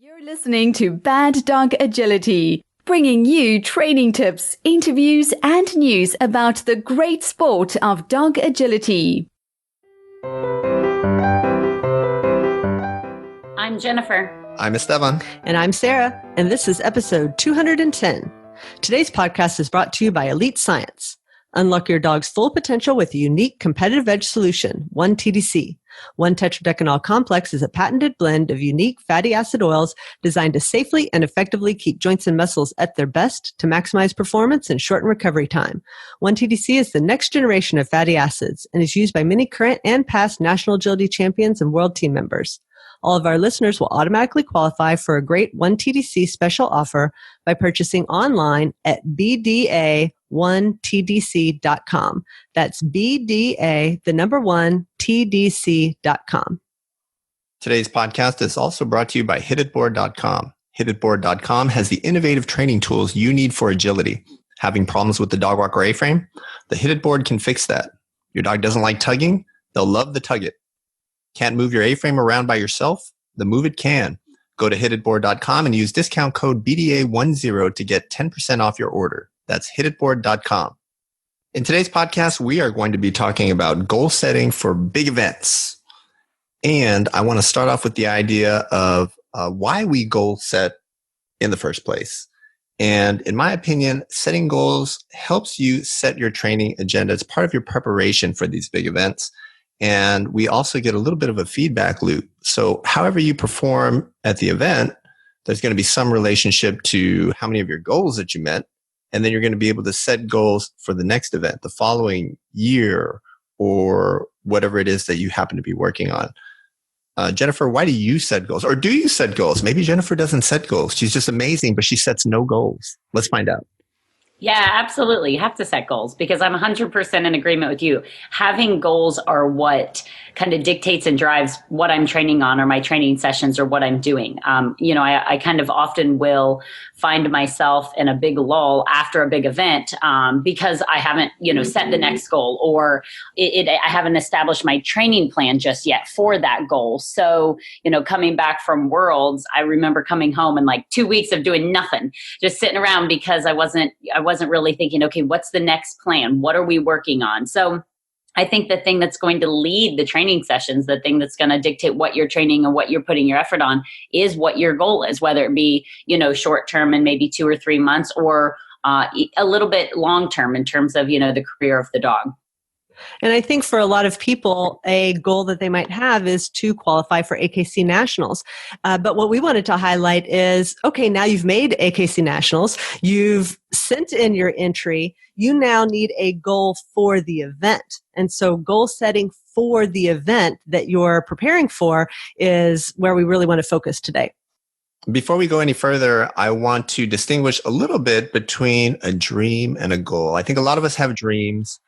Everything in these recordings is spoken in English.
You're listening to Bad Dog Agility, bringing you training tips, interviews, and news about the great sport of dog agility. I'm Jennifer. I'm Esteban. And I'm Sarah, and this is episode 210. Today's podcast is brought to you by Elite Science. Unlock your dog's full potential with a unique competitive edge solution, 1-TDC. 1-tetradecanol complex is a patented blend of unique fatty acid oils designed to safely and effectively keep joints and muscles at their best to maximize performance and shorten recovery time. 1-TDC is the next generation of fatty acids and is used by many current and past national agility champions and world team members. All of our listeners will automatically qualify for a great 1-TDC special offer by purchasing online at BDA1TDC.com. That's BDA, the number 1, TDC.com. Today's podcast is also brought to you by HitItBoard.com. HitItBoard.com has the innovative training tools you need for agility. Having problems with the dog walker A-frame? The HitItBoard can fix that. Your dog doesn't like tugging? They'll love the Tug It. Can't move your A-frame around by yourself? The Move It can. Go to hititboard.com and use discount code BDA10 to get 10% off your order. That's hititboard.com. In today's podcast, we are going to be talking about goal setting for big events. And I want to start off with the idea of why we goal set in the first place. And in my opinion, setting goals helps you set your training agenda. It's part of your preparation for these big events. And we also get a little bit of a feedback loop. So however you perform at the event, there's going to be some relationship to how many of your goals that you met. And then you're going to be able to set goals for the next event, the following year, or whatever it is that you happen to be working on. Jennifer, why do you set goals? Or do you set goals? Maybe Jennifer doesn't set goals. She's just amazing, but she sets no goals. Let's find out. Yeah, absolutely. You have to set goals because I'm 100% in agreement with you. Having goals are what kind of dictates and drives what I'm training on or my training sessions or what I'm doing. I kind of often will find myself in a big lull after a big event because I haven't, set the next goal or I haven't established my training plan just yet for that goal. So, coming back from Worlds, I remember coming home and like 2 weeks of doing nothing, just sitting around because I wasn't really thinking, okay, what's the next plan? What are we working on? So I think the thing that's going to lead the training sessions, the thing that's going to dictate what you're training and what you're putting your effort on is what your goal is, whether it be, short term and maybe 2 or 3 months or a little bit long term in terms of, the career of the dog. And I think for a lot of people, a goal that they might have is to qualify for AKC Nationals. But what we wanted to highlight is, okay, now you've made AKC Nationals, you've sent in your entry, you now need a goal for the event. And so goal setting for the event that you're preparing for is where we really want to focus today. Before we go any further, I want to distinguish a little bit between a dream and a goal. I think a lot of us have dreams.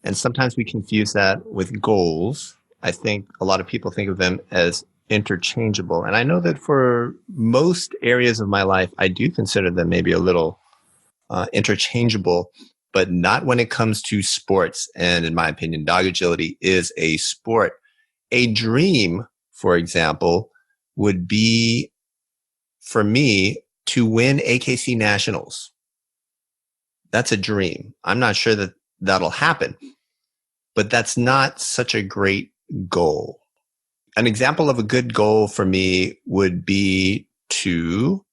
And sometimes we confuse that with goals. I think a lot of people think of them as interchangeable. And I know that for most areas of my life, I do consider them maybe a little interchangeable, but not when it comes to sports. And in my opinion, dog agility is a sport. A dream, for example, would be for me to win AKC Nationals. That's a dream. I'm not sure that that'll happen. But that's not such a great goal. An example of a good goal for me would be to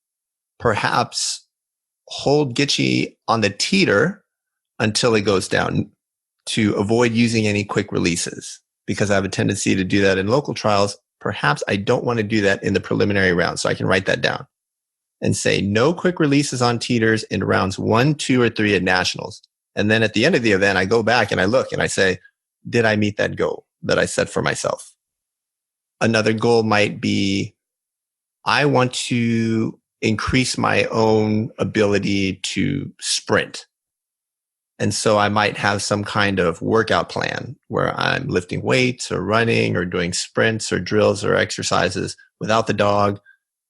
perhaps hold Gitchy on the teeter until it goes down, to avoid using any quick releases, because I have a tendency to do that in local trials. Perhaps I don't want to do that in the preliminary round, so I can write that down and say no quick releases on teeters in rounds 1, 2, or 3 at nationals. And then at the end of the event, I go back and I look and I say, did I meet that goal that I set for myself? Another goal might be, I want to increase my own ability to sprint. And so I might have some kind of workout plan where I'm lifting weights or running or doing sprints or drills or exercises without the dog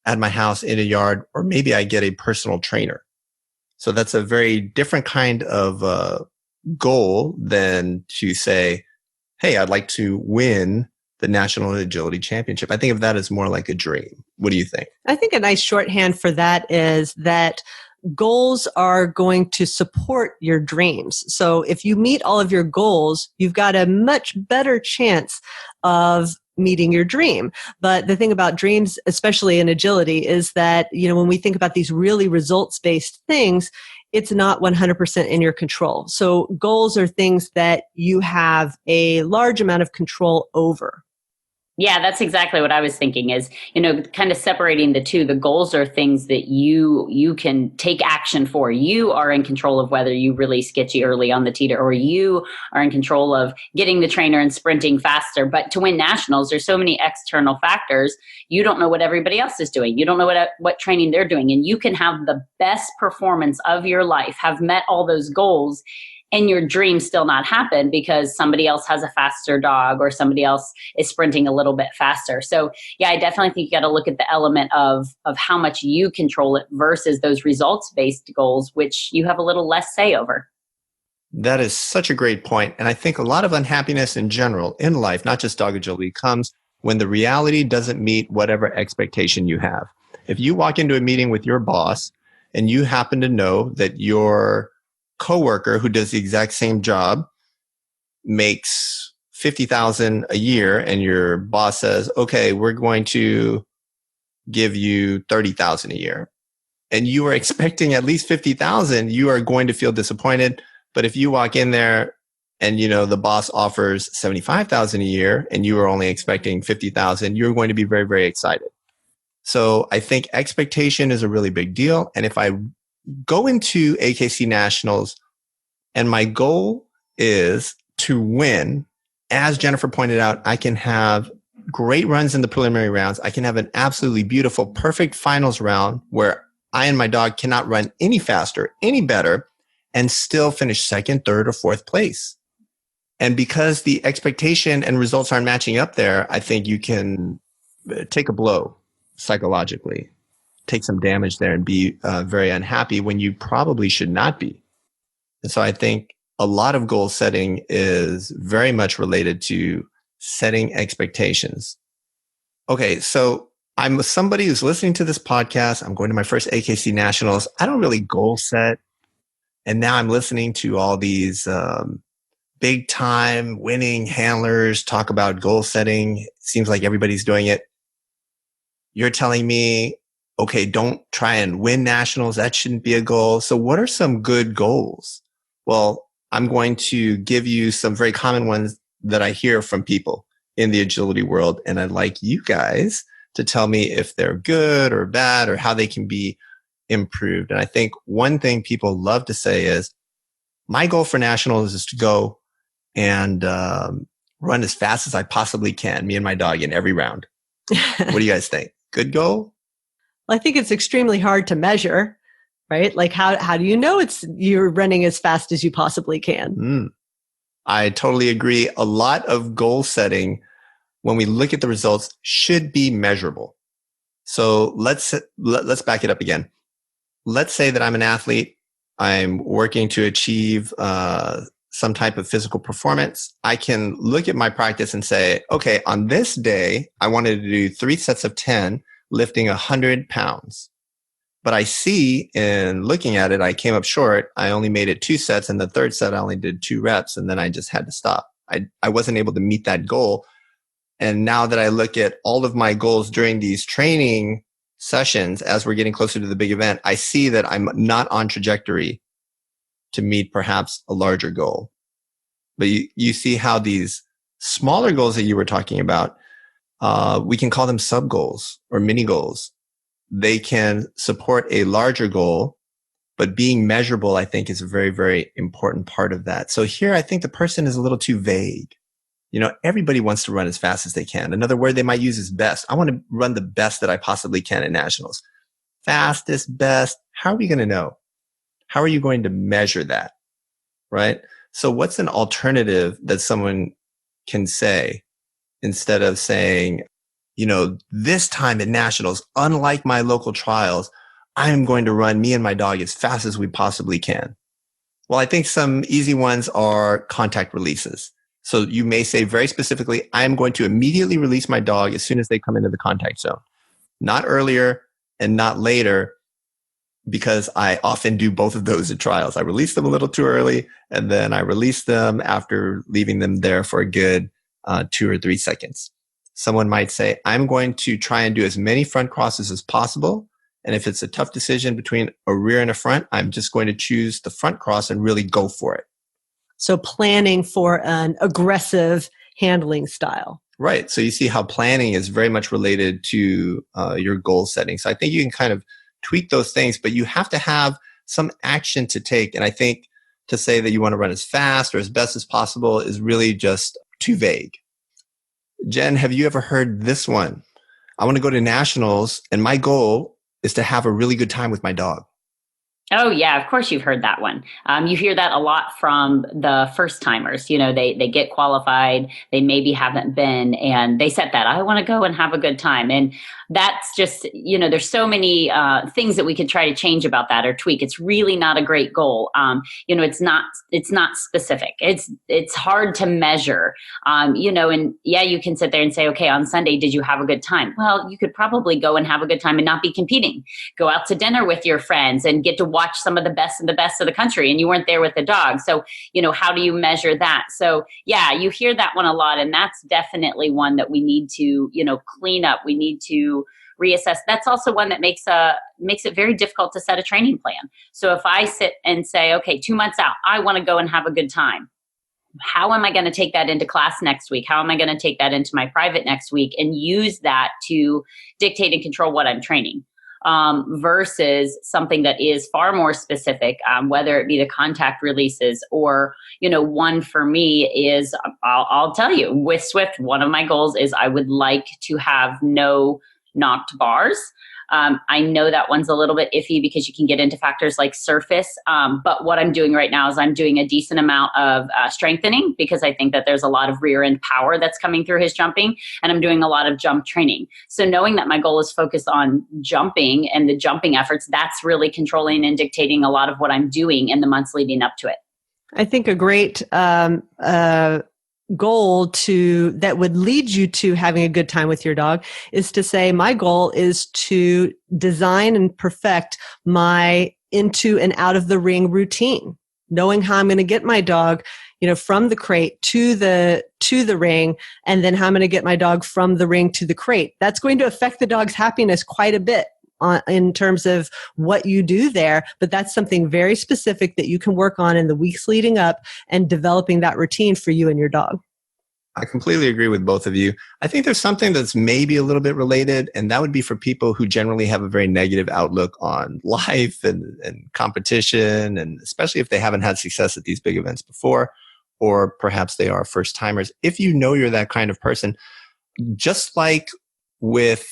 at my house in a yard, or maybe I get a personal trainer. So that's a very different kind of goal than to say, hey, I'd like to win the National Agility Championship. I think of that as more like a dream. What do you think? I think a nice shorthand for that is that goals are going to support your dreams. So if you meet all of your goals, you've got a much better chance of meeting your dream. But the thing about dreams, especially in agility, is that, when we think about these really results-based things, it's not 100% in your control. So goals are things that you have a large amount of control over. Yeah, that's exactly what I was thinking is, kind of separating the two. The goals are things that you can take action for. You are in control of whether you release sketchy early on the teeter, or you are in control of getting the trainer and sprinting faster. But to win nationals, there's so many external factors. You don't know what everybody else is doing. You don't know what training they're doing. And you can have the best performance of your life, have met all those goals, and your dream still not happen because somebody else has a faster dog or somebody else is sprinting a little bit faster. So yeah, I definitely think you got to look at the element of how much you control it versus those results-based goals, which you have a little less say over. That is such a great point. And I think a lot of unhappiness in general in life, not just dog agility, comes when the reality doesn't meet whatever expectation you have. If you walk into a meeting with your boss and you happen to know that your coworker who does the exact same job makes $50,000 a year, and your boss says, "Okay, we're going to give you $30,000 a year," and you are expecting at least $50,000, you are going to feel disappointed. But if you walk in there and the boss offers $75,000 a year, and you are only expecting $50,000, you're going to be very, very excited. So I think expectation is a really big deal. And if I go into AKC Nationals and my goal is to win, as Jennifer pointed out, I can have great runs in the preliminary rounds. I can have an absolutely beautiful, perfect finals round where I and my dog cannot run any faster, any better, and still finish second, third, or fourth place. And because the expectation and results aren't matching up there, I think you can take a blow psychologically, take some damage there, and be very unhappy when you probably should not be. And so I think a lot of goal setting is very much related to setting expectations. Okay, so I'm somebody who's listening to this podcast. I'm going to my first AKC Nationals. I don't really goal set. And now I'm listening to all these big time winning handlers talk about goal setting. It seems like everybody's doing it. You're telling me, okay, don't try and win nationals. That shouldn't be a goal. So what are some good goals? Well, I'm going to give you some very common ones that I hear from people in the agility world. And I'd like you guys to tell me if they're good or bad or how they can be improved. And I think one thing people love to say is, my goal for nationals is to go and run as fast as I possibly can, me and my dog, in every round. What do you guys think? Good goal? Well, I think it's extremely hard to measure, right? Like how do you know you're running as fast as you possibly can? I totally agree. A lot of goal setting, when we look at the results, should be measurable. So let's back it up again. Let's say that I'm an athlete. I'm working to achieve some type of physical performance. I can look at my practice and say, okay, on this day, I wanted to do 3 sets of 10, lifting 100 pounds. But I see in looking at it, I came up short. I only made it 2 sets, and the third set, I only did 2 reps, and then I just had to stop. I wasn't able to meet that goal. And now that I look at all of my goals during these training sessions, as we're getting closer to the big event, I see that I'm not on trajectory to meet perhaps a larger goal. But you see how these smaller goals that you were talking about, we can call them sub goals or mini goals. They can support a larger goal, but being measurable, I think, is a very, very important part of that. So here, I think the person is a little too vague. Everybody wants to run as fast as they can. Another word they might use is best. I want to run the best that I possibly can at nationals. Fastest, best. How are we going to know? How are you going to measure that? Right? So what's an alternative that someone can say instead of saying, this time at nationals, unlike my local trials, I am going to run me and my dog as fast as we possibly can. Well, I think some easy ones are contact releases. So you may say very specifically, I'm going to immediately release my dog as soon as they come into the contact zone, not earlier and not later, because I often do both of those at trials. I release them a little too early, and then I release them after leaving them there for a good 2 or 3 seconds. Someone might say, I'm going to try and do as many front crosses as possible. And if it's a tough decision between a rear and a front, I'm just going to choose the front cross and really go for it. So planning for an aggressive handling style. Right. So you see how planning is very much related to your goal setting. So I think you can kind of tweak those things, but you have to have some action to take. And I think to say that you want to run as fast or as best as possible is really just too vague. Jen, have you ever heard this one? I want to go to nationals and my goal is to have a really good time with my dog. Oh, yeah, of course you've heard that one. You hear that a lot from the first timers. You know, they get qualified, they maybe haven't been, and they set that, I want to go and have a good time. And that's just, you know, there's so many things that we could try to change about that or tweak. It's really not a great goal. You know, it's not specific. It's hard to measure, you know, and yeah, you can sit there and say, okay, on Sunday, did you have a good time? Well, you could probably go and have a good time and not be competing. Go out to dinner with your friends and get to watch some of the best of the country, and you weren't there with the dog. So, you know, how do you measure that? So yeah, you hear that one a lot, and that's definitely one that we need to, you know, clean up. We need to reassess. That's also one that makes it very difficult to set a training plan. So if I sit and say, okay, 2 months out, I want to go and have a good time. How am I going to take that into class next week? How am I going to take that into my private next week and use that to dictate and control what I'm training? Versus something that is far more specific, whether it be the contact releases or, you know, one for me is, I'll tell you, with Swift, one of my goals is I would like to have no knocked bars. I know that one's a little bit iffy because you can get into factors like surface. But what I'm doing right now is I'm doing a decent amount of strengthening because I think that there's a lot of rear end power that's coming through his jumping, and I'm doing a lot of jump training. So knowing that my goal is focused on jumping and the jumping efforts, that's really controlling and dictating a lot of what I'm doing in the months leading up to it. I think a great goal that would lead you to having a good time with your dog is to say, my goal is to design and perfect my into and out of the ring routine, knowing how I'm going to get my dog, you know, from the crate to the ring, and then how I'm going to get my dog from the ring to the crate. That's going to affect the dog's happiness quite a bit in terms of what you do there, but that's something very specific that you can work on in the weeks leading up and developing that routine for you and your dog. I completely agree with both of you. I think there's something that's maybe a little bit related, and that would be for people who generally have a very negative outlook on life and competition, and especially if they haven't had success at these big events before, or perhaps they are first timers. If you know you're that kind of person, just like with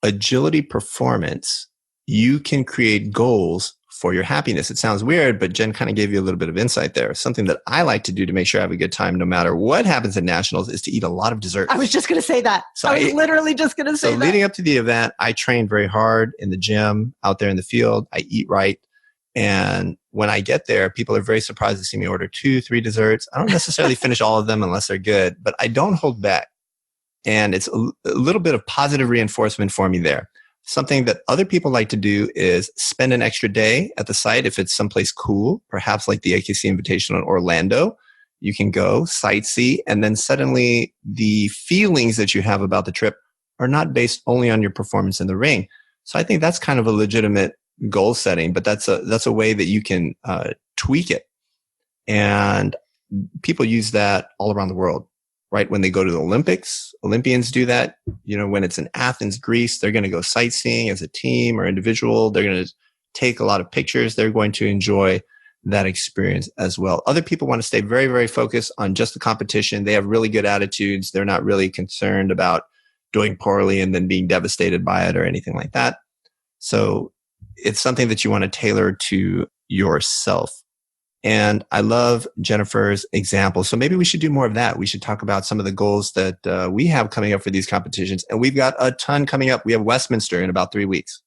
agility performance, you can create goals for your happiness. It sounds weird, but Jen kind of gave you a little bit of insight there. Something that I like to do to make sure I have a good time no matter what happens at nationals is to eat a lot of dessert. I was just going to say that. So I was literally just going to say that. So leading up to the event, I train very hard in the gym, out there in the field. I eat right. And when I get there, people are very surprised to see me order 2-3 desserts. I don't necessarily finish all of them unless they're good, but I don't hold back. And it's a little bit of positive reinforcement for me there. Something that other people like to do is spend an extra day at the site if it's someplace cool, perhaps like the AKC Invitational in Orlando. You can go sightsee, and then suddenly the feelings that you have about the trip are not based only on your performance in the ring. So I think that's kind of a legitimate goal setting, but that's a way that you can tweak it. And people use that all around the world. Right? When they go to the Olympics, Olympians do that. You know, when it's in Athens, Greece, they're going to go sightseeing as a team or individual. They're going to take a lot of pictures. They're going to enjoy that experience as well. Other people want to stay very, very focused on just the competition. They have really good attitudes. They're not really concerned about doing poorly and then being devastated by it or anything like that. So it's something that you want to tailor to yourself. And I love Jennifer's example. So maybe we should do more of that. We should talk about some of the goals that we have coming up for these competitions. And we've got a ton coming up. We have Westminster in about 3 weeks.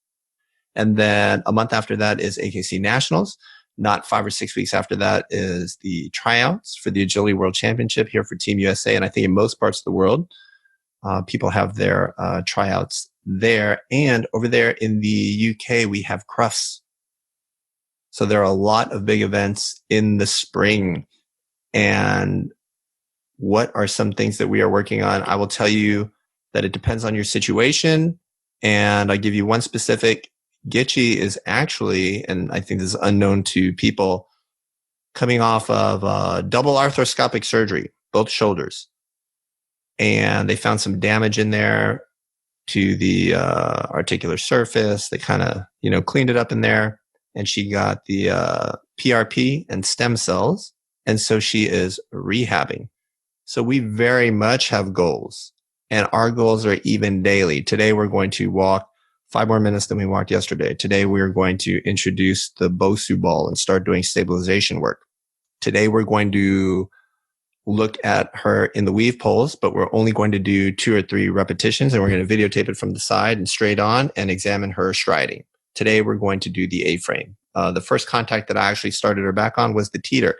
And then a month after that is AKC Nationals. not 5 or 6 weeks after that is the tryouts for the Agility World Championship here for Team USA. And I think in most parts of the world, people have their tryouts there. And over there in the UK, we have Crufts. So there are a lot of big events in the spring. And what are some things that we are working on? I will tell you that it depends on your situation. And I'll give you one specific. Gitchy is actually, and I think this is unknown to people, coming off of double arthroscopic surgery, both shoulders. And they found some damage in there to the articular surface. They kind of, cleaned it up in there. And she got the PRP and stem cells. And so she is rehabbing. So we very much have goals. And our goals are even daily. Today, we're going to walk 5 more minutes than we walked yesterday. Today, we're going to introduce the Bosu ball and start doing stabilization work. Today, we're going to look at her in the weave poles, but we're only going to do 2 or 3 repetitions, and we're going to videotape it from the side and straight on and examine her striding. Today, we're going to do the A-frame. The first contact that I actually started her back on was the teeter.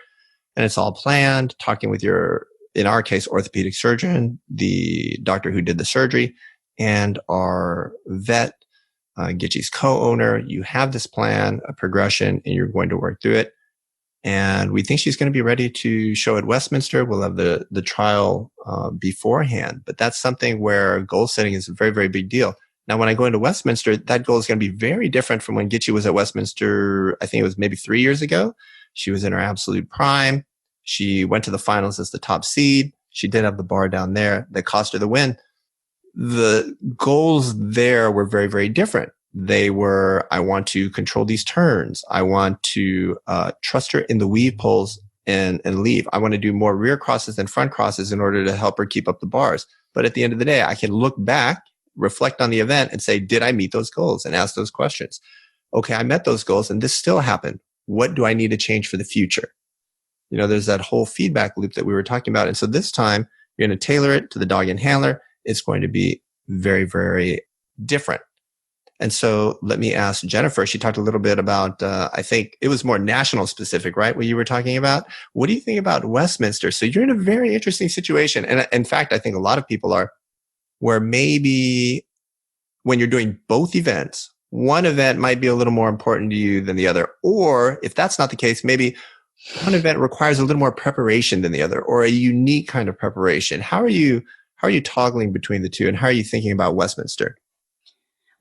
And it's all planned, talking with your, in our case, orthopedic surgeon, the doctor who did the surgery, and our vet, Gitchy's co-owner. You have this plan, a progression, and you're going to work through it. And we think she's going to be ready to show at Westminster. We'll have the trial beforehand. But that's something where goal setting is a very, very big deal. Now, when I go into Westminster, that goal is going to be very different from when Gitchy was at Westminster. I think it was maybe 3 years ago. She was in her absolute prime. She went to the finals as the top seed. She did have the bar down there that cost her the win. The goals there were very, very different. They were, I want to control these turns. I want to trust her in the weave poles and leave. I want to do more rear crosses than front crosses in order to help her keep up the bars. But at the end of the day, I can look back, reflect on the event, and say, did I meet those goals? And ask those questions. Okay, I met those goals and this still happened. What do I need to change for the future? There's that whole feedback loop that we were talking about. And so this time, you're going to tailor it to the dog and handler. It's going to be very, very different. And so let me ask Jennifer. She talked a little bit about, I think it was more national specific, right? What you were talking about. What do you think about Westminster? So you're in a very interesting situation. And in fact, I think a lot of people are, where maybe when you're doing both events, one event might be a little more important to you than the other. Or if that's not the case, maybe one event requires a little more preparation than the other, or a unique kind of preparation. How are you toggling between the two, and how are you thinking about Westminster?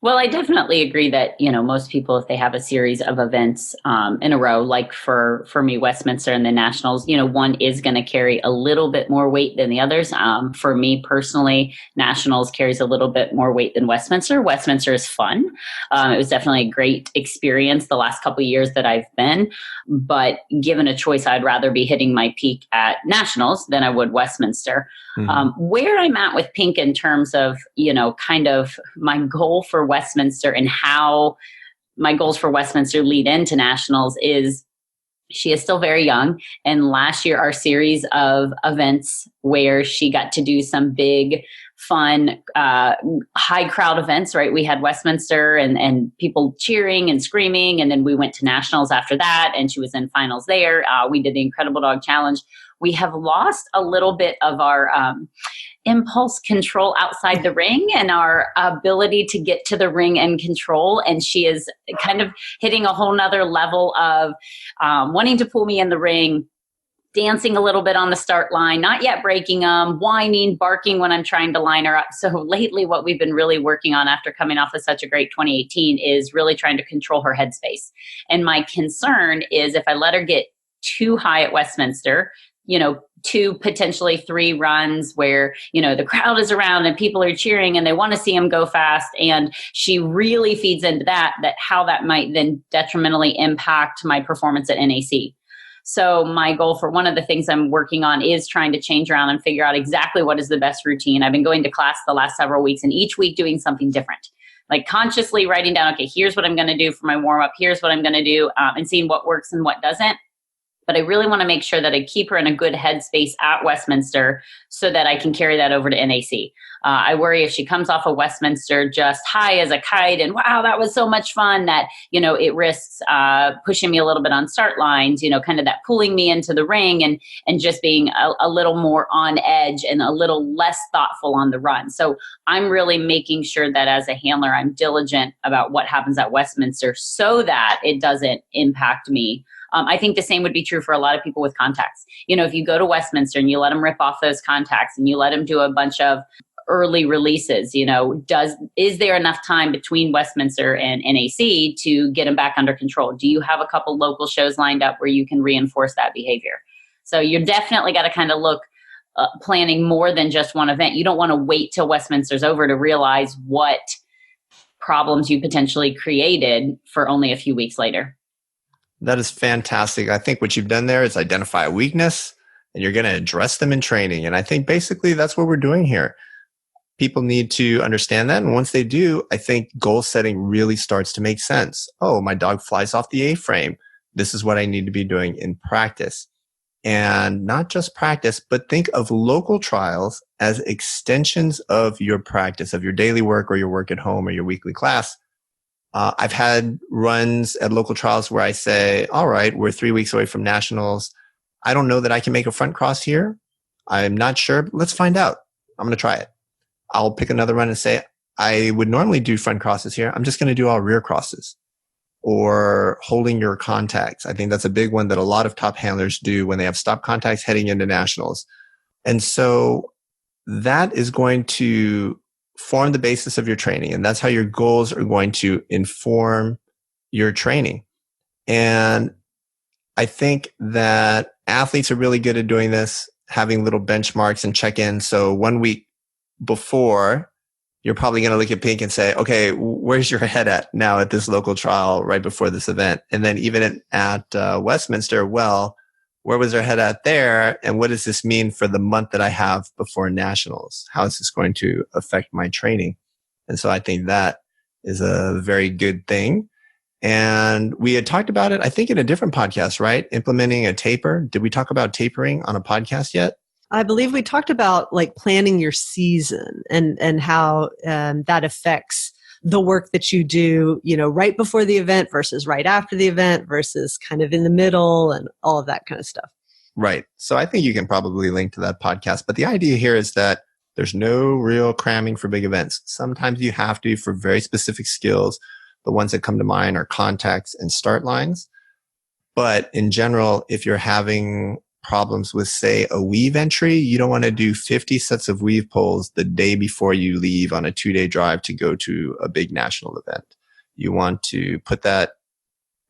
Well, I definitely agree that, most people, if they have a series of events in a row, like for me, Westminster and the Nationals, one is going to carry a little bit more weight than the others. For me personally, Nationals carries a little bit more weight than Westminster. Westminster is fun. It was definitely a great experience the last couple of years that I've been. But given a choice, I'd rather be hitting my peak at Nationals than I would Westminster. Mm-hmm. Where I'm at with Pink in terms of, kind of my goal for Westminster and how my goals for Westminster lead into Nationals is she is still very young. And last year, our series of events where she got to do some big, fun, high crowd events, right? We had Westminster and people cheering and screaming. And then we went to Nationals after that. And she was in finals there. We did the Incredible Dog Challenge. We have lost a little bit of our impulse control outside the ring and our ability to get to the ring and control. And she is kind of hitting a whole nother level of wanting to pull me in the ring, dancing a little bit on the start line, not yet breaking them, whining, barking when I'm trying to line her up. So lately what we've been really working on after coming off of such a great 2018 is really trying to control her headspace. And my concern is if I let her get too high at Westminster, 2, potentially 3 runs where, the crowd is around and people are cheering and they want to see him go fast. And she really feeds into that how that might then detrimentally impact my performance at NAC. So my goal for one of the things I'm working on is trying to change around and figure out exactly what is the best routine. I've been going to class the last several weeks and each week doing something different. Like consciously writing down, okay, here's what I'm going to do for my warm up. Here's what I'm going to do and seeing what works and what doesn't. but I really want to make sure that I keep her in a good headspace at Westminster so that I can carry that over to NAC. I worry if she comes off of Westminster just high as a kite and wow, that was so much fun, that, it risks pushing me a little bit on start lines, kind of that pulling me into the ring and just being a little more on edge and a little less thoughtful on the run. So I'm really making sure that as a handler, I'm diligent about what happens at Westminster so that it doesn't impact me. I think the same would be true for a lot of people with contacts. If you go to Westminster and you let them rip off those contacts and you let them do a bunch of early releases, is there enough time between Westminster and NAC to get them back under control? Do you have a couple local shows lined up where you can reinforce that behavior? So you're definitely got to kind of look planning more than just one event. You don't want to wait till Westminster's over to realize what problems you potentially created for only a few weeks later. That is fantastic. I think what you've done there is identify a weakness and you're going to address them in training. And I think basically that's what we're doing here. People need to understand that. And once they do, I think goal setting really starts to make sense. Oh, my dog flies off the A-frame. This is what I need to be doing in practice. And not just practice, but think of local trials as extensions of your practice, of your daily work or your work at home or your weekly class. I've had runs at local trials where I say, all right, we're 3 weeks away from nationals. I don't know that I can make a front cross here. I'm not sure, but let's find out. I'm going to try it. I'll pick another run and say, I would normally do front crosses here. I'm just going to do all rear crosses. Or holding your contacts. I think that's a big one that a lot of top handlers do when they have stop contacts heading into nationals. And so that is going to form the basis of your training. And that's how your goals are going to inform your training. And I think that athletes are really good at doing this, having little benchmarks and check-ins. So 1 week before, you're probably going to look at Pink and say, okay, where's your head at now at this local trial right before this event? And then even at Westminster, well, where was their head at there? And what does this mean for the month that I have before nationals? How is this going to affect my training? And so I think that is a very good thing. And we had talked about it, I think, in a different podcast, right? Implementing a taper. Did we talk about tapering on a podcast yet? I believe we talked about like planning your season and how that affects the work that you do, right before the event versus right after the event versus kind of in the middle and all of that kind of stuff. Right. So I think you can probably link to that podcast. But the idea here is that there's no real cramming for big events. Sometimes you have to for very specific skills. The ones that come to mind are contacts and start lines. But in general, if you're having problems with, say, a weave entry, you don't want to do 50 sets of weave pulls the day before you leave on a 2-day drive to go to a big national event. You want to put that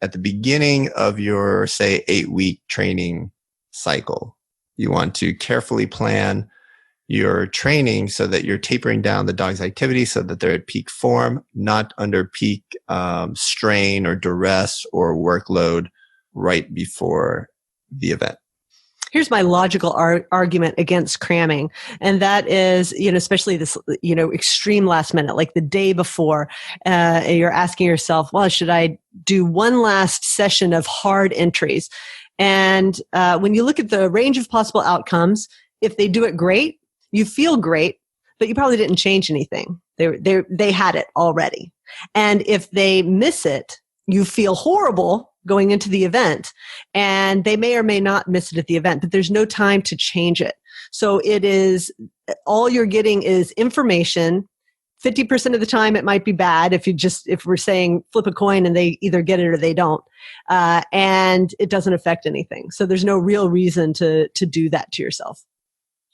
at the beginning of your, say, 8-week training cycle. You want to carefully plan your training so that you're tapering down the dog's activity so that they're at peak form, not under peak strain or duress or workload right before the event. Here's my logical argument against cramming. And that is, especially this, extreme last minute, like the day before, you're asking yourself, well, should I do one last session of hard entries? And when you look at the range of possible outcomes, if they do it great, you feel great, but you probably didn't change anything. They had it already. And if they miss it, you feel horrible going into the event, and they may or may not miss it at the event, but there's no time to change it. So it is, all you're getting is information. 50% of the time it might be bad if we're saying flip a coin and they either get it or they don't. And it doesn't affect anything. So there's no real reason to do that to yourself.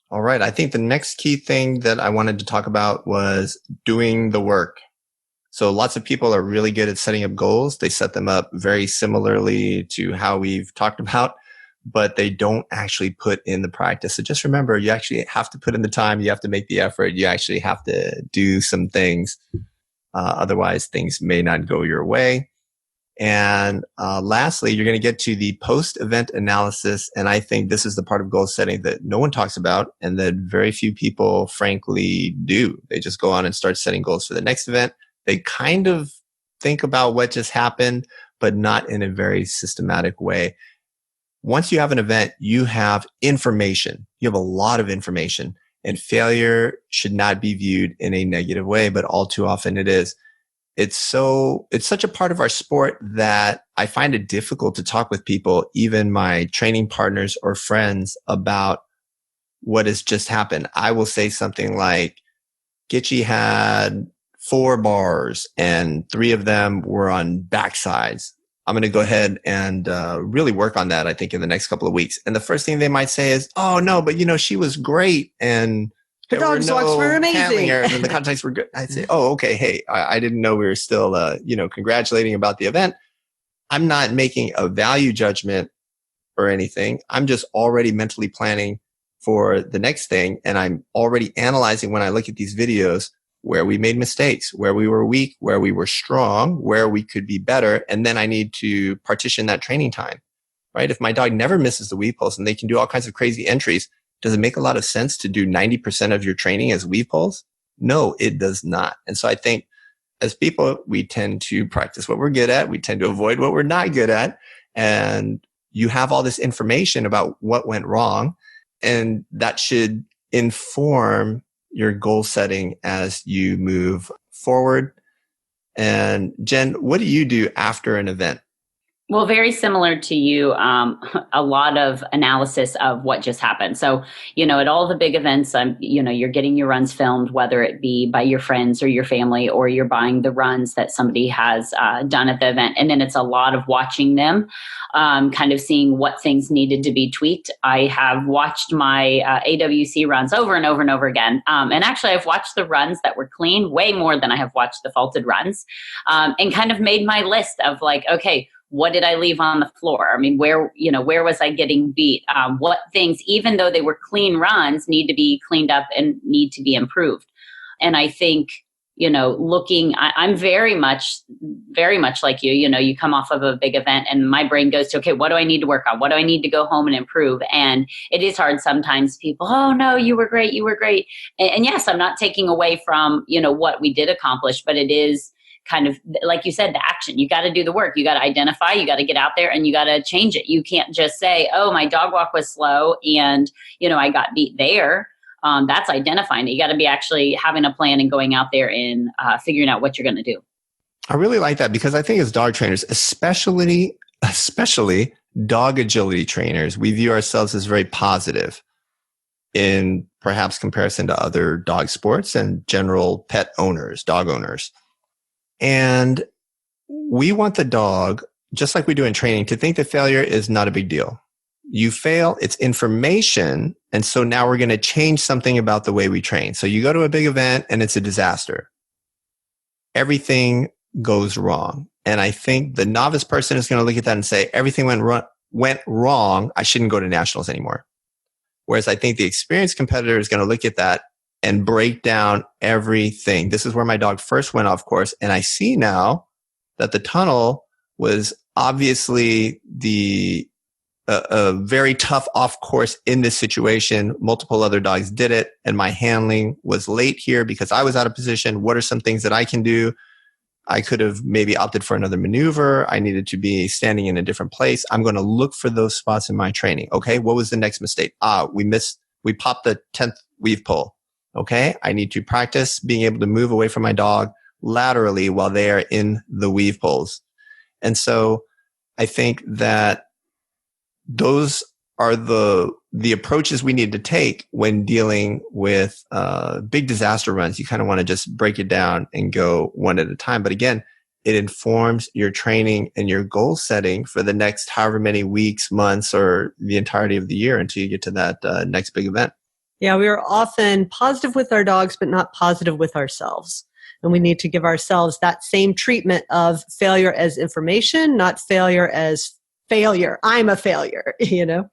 All right. I think the next key thing that I wanted to talk about was doing the work. So lots of people are really good at setting up goals. They set them up very similarly to how we've talked about, but they don't actually put in the practice. So just remember, you actually have to put in the time. You have to make the effort. You actually have to do some things. Otherwise, things may not go your way. And lastly, you're going to get to the post-event analysis. And I think this is the part of goal setting that no one talks about and that very few people, frankly, do. They just go on and start setting goals for the next event. They kind of think about what just happened, but not in a very systematic way. once you have an event, you have information. You have a lot of information, and failure should not be viewed in a negative way, but all too often it is. It's such a part of our sport that I find it difficult to talk with people, even my training partners or friends, about what has just happened. I will say something like, Gitchy had 4 bars and 3 of them were on backsides. I'm going to go ahead and really work on that, I think, in the next couple of weeks. And the first thing they might say is, oh, no, but she was great. And the dogs walks were amazing. And the contacts were good. I'd say, oh, okay. Hey, I didn't know we were still, congratulating about the event. I'm not making a value judgment or anything. I'm just already mentally planning for the next thing. And I'm already analyzing when I look at these videos where we made mistakes, where we were weak, where we were strong, where we could be better. And then I need to partition that training time, right? If my dog never misses the weave pulls and they can do all kinds of crazy entries, does it make a lot of sense to do 90% of your training as weave pulls? No, it does not. And so I think as people, we tend to practice what we're good at. We tend to avoid what we're not good at. And you have all this information about what went wrong, and that should inform your goal setting as you move forward. And Jen, what do you do after an event? Well, very similar to you, a lot of analysis of what just happened. So, at all the big events, you're getting your runs filmed, whether it be by your friends or your family, or you're buying the runs that somebody has done at the event. And then it's a lot of watching them, kind of seeing what things needed to be tweaked. I have watched my AWC runs over and over and over again. And actually, I've watched the runs that were clean way more than I have watched the faulted runs, and kind of made my list of like, okay, what did I leave on the floor? I mean, where was I getting beat? What things, even though they were clean runs, need to be cleaned up and need to be improved? And I think, I'm very much like you. You come off of a big event and my brain goes to, okay, what do I need to work on? What do I need to go home and improve? And it is hard sometimes. People, oh no, you were great. And yes, I'm not taking away from, what we did accomplish, but it is kind of like you said, the action. You got to do the work. You got to identify, you got to get out there, and you got to change it. You can't just say, oh, my dog walk was slow and, I got beat there. That's identifying it. You got to be actually having a plan and going out there and figuring out what you're going to do. I really like that, because I think as dog trainers, especially dog agility trainers, we view ourselves as very positive in perhaps comparison to other dog sports and general pet owners, dog owners. And we want the dog, just like we do in training, to think that failure is not a big deal. You fail, it's information. And so now we're going to change something about the way we train. So you go to a big event and it's a disaster. Everything goes wrong. And I think the novice person is going to look at that and say, everything went wrong. I shouldn't go to nationals anymore. Whereas I think the experienced competitor is going to look at that and break down everything. This is where my dog first went off course. And I see now that the tunnel was obviously a very tough off course in this situation. Multiple other dogs did it. And my handling was late here because I was out of position. What are some things that I can do? I could have maybe opted for another maneuver. I needed to be standing in a different place. I'm going to look for those spots in my training. Okay. What was the next mistake? We popped the 10th weave pull. Okay, I need to practice being able to move away from my dog laterally while they are in the weave pulls. And so I think that those are the approaches we need to take when dealing with big disaster runs. You kind of want to just break it down and go one at a time. But again, it informs your training and your goal setting for the next however many weeks, months, or the entirety of the year until you get to that next big event. Yeah, we are often positive with our dogs, but not positive with ourselves. And we need to give ourselves that same treatment of failure as information, not failure as failure. I'm a failure,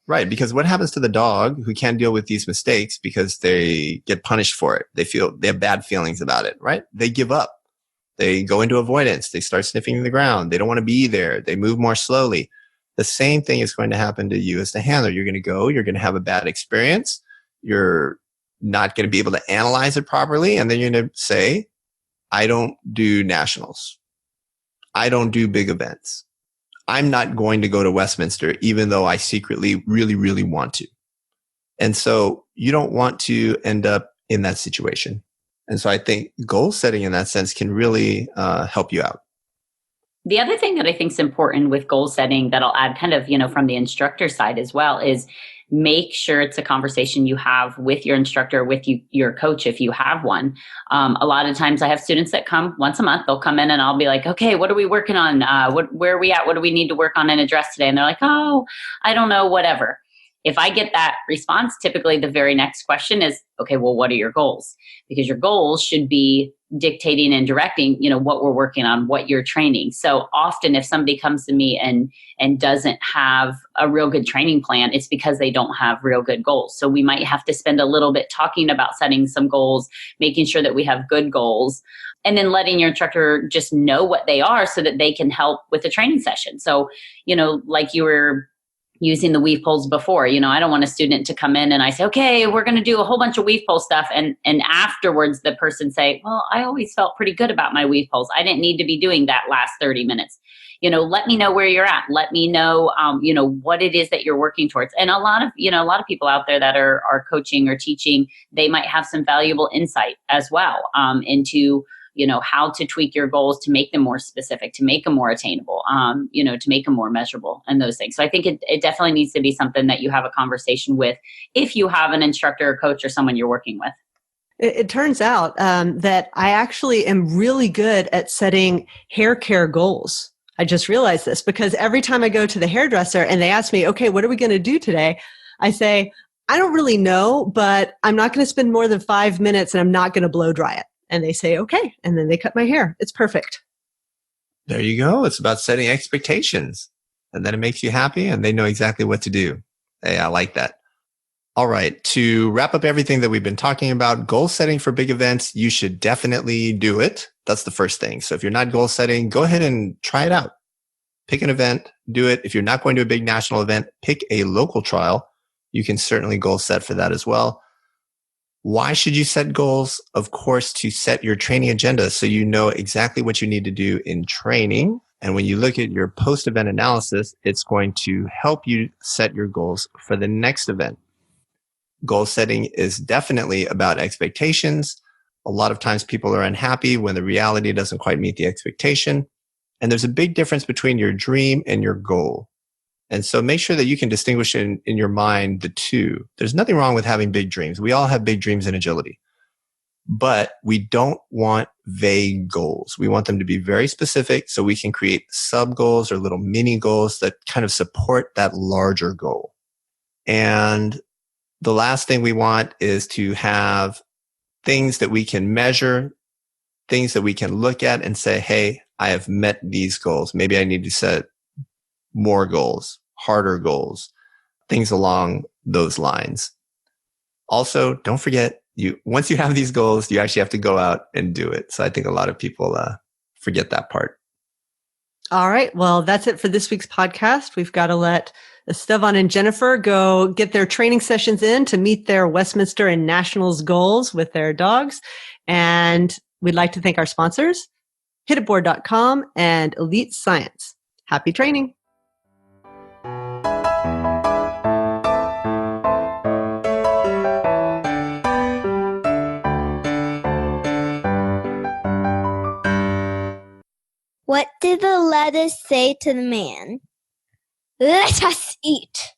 Right, because what happens to the dog who can't deal with these mistakes because they get punished for it? They have bad feelings about it, right? They give up. They go into avoidance. They start sniffing the ground. They don't want to be there. They move more slowly. The same thing is going to happen to you as the handler. You're going to have a bad experience. You're not going to be able to analyze it properly. And then you're going to say, I don't do nationals. I don't do big events. I'm not going to go to Westminster, even though I secretly really, really want to. And so you don't want to end up in that situation. And so I think goal setting in that sense can really help you out. The other thing that I think is important with goal setting that I'll add kind of, from the instructor side as well is make sure it's a conversation you have with your instructor, with your coach, if you have one. A lot of times I have students that come once a month. They'll come in and I'll be like, okay, what are we working on? Where are we at? What do we need to work on and address today? And they're like, oh, I don't know, whatever. If I get that response, typically the very next question is, okay, well, what are your goals? Because your goals should be dictating and directing, what we're working on, what you're training. So often if somebody comes to me and doesn't have a real good training plan, it's because they don't have real good goals. So we might have to spend a little bit talking about setting some goals, making sure that we have good goals, and then letting your instructor just know what they are so that they can help with the training session. So, like you were using the weave poles before, I don't want a student to come in and I say, okay, we're going to do a whole bunch of weave pole stuff. And afterwards the person say, well, I always felt pretty good about my weave poles. I didn't need to be doing that last 30 minutes. Let me know where you're at. Let me know, what it is that you're working towards. And a lot of people out there that are coaching or teaching, they might have some valuable insight as well, into how to tweak your goals to make them more specific, to make them more attainable, to make them more measurable and those things. So I think it definitely needs to be something that you have a conversation with if you have an instructor or coach or someone you're working with. It turns out that I actually am really good at setting hair care goals. I just realized this because every time I go to the hairdresser and they ask me, okay, what are we going to do today? I say, I don't really know, but I'm not going to spend more than 5 minutes and I'm not going to blow dry it. And they say, okay. And then they cut my hair. It's perfect. There you go. It's about setting expectations. And then it makes you happy and they know exactly what to do. Hey, I like that. All right. To wrap up everything that we've been talking about, goal setting for big events, you should definitely do it. That's the first thing. So if you're not goal setting, go ahead and try it out. Pick an event, do it. If you're not going to a big national event, pick a local trial. You can certainly goal set for that as well. Why should you set goals? Of course, to set your training agenda so you know exactly what you need to do in training. And when you look at your post-event analysis, it's going to help you set your goals for the next event. Goal setting is definitely about expectations. A lot of times people are unhappy when the reality doesn't quite meet the expectation. And there's a big difference between your dream and your goal. And so make sure that you can distinguish in your mind the two. There's nothing wrong with having big dreams. We all have big dreams in agility. But we don't want vague goals. We want them to be very specific so we can create sub goals or little mini goals that kind of support that larger goal. And the last thing we want is to have things that we can measure, things that we can look at and say, hey, I have met these goals. Maybe I need to set more goals, harder goals, things along those lines. Also, don't forget, once you have these goals, you actually have to go out and do it. So I think a lot of people forget that part. All right. Well, that's it for this week's podcast. We've got to let Esteban and Jennifer go get their training sessions in to meet their Westminster and Nationals goals with their dogs. And we'd like to thank our sponsors, hititboard.com and Elite Science. Happy training. What did the lettuce say to the man? Let us eat.